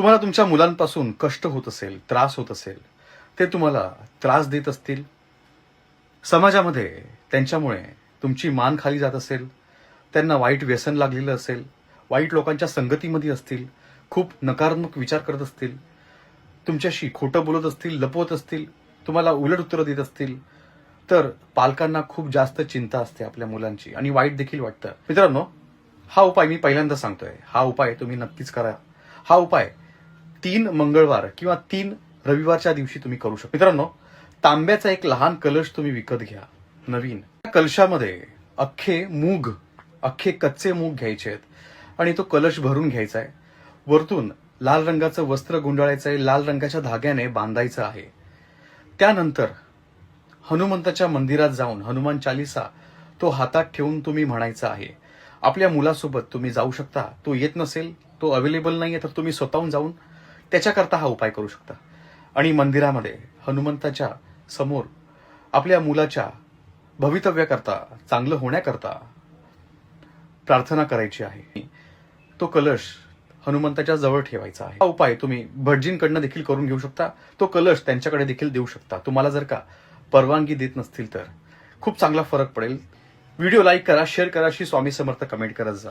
तुम्हाला तुमच्या मुलांपासून कष्ट होत असेल, त्रास होत असेल, ते तुम्हाला त्रास देत असतील, समाजामध्ये त्यांच्यामुळे तुमची मान खाली जात असेल, त्यांना वाईट व्यसन लागलेलं असेल, वाईट लोकांच्या संगतीमध्ये असतील, खूप नकारात्मक विचार करत असतील, तुमच्याशी खोटं बोलत असतील, लपवत असतील, तुम्हाला उलट उत्तरं देत असतील, तर पालकांना खूप जास्त चिंता असते आपल्या मुलांची आणि वाईट देखील वाटतं. मित्रांनो, हा उपाय मी पहिल्यांदा सांगतोय. हा उपाय तुम्ही नक्कीच करा. हा उपाय 3 मंगळवार किंवा 3 रविवारच्या दिवशी तुम्ही करू शकता. मित्रांनो, तांब्याचा एक लहान कलश तुम्ही विकत घ्या, नवीन. त्या कलशामध्ये अख्खे कच्चे मूग घ्यायचे आहेत आणि तो कलश भरून घ्यायचा आहे. वरतून लाल रंगाचं वस्त्र गुंडाळायचं आहे, लाल रंगाच्या धाग्याने बांधायचं आहे. त्यानंतर हनुमंताच्या मंदिरात जाऊन हनुमान चालीसा तो हातात ठेवून तुम्ही म्हणायचा आहे. आपल्या मुलासोबत तुम्ही जाऊ शकता. तो येत नसेल, तो अवेलेबल नाहीये, तर तुम्ही स्वतःहून जाऊन त्याच्याकरता हा उपाय करू शकता. आणि मंदिरामध्ये हनुमंताच्या समोर आपल्या मुलाच्या भवितव्याकरता, चांगलं होण्याकरता प्रार्थना करायची आहे. तो कलश हनुमंताच्या जवळ ठेवायचा आहे. हा उपाय तुम्ही भटजींकडनं देखील करून घेऊ शकता. तो कलश त्यांच्याकडे देखील देऊ शकता. तुम्हाला जर का परवानगी देत नसतील तर खूप चांगला फरक पडेल. व्हिडिओ लाईक करा, शेअर करा, श्री स्वामी समर्थ कमेंट करत जा.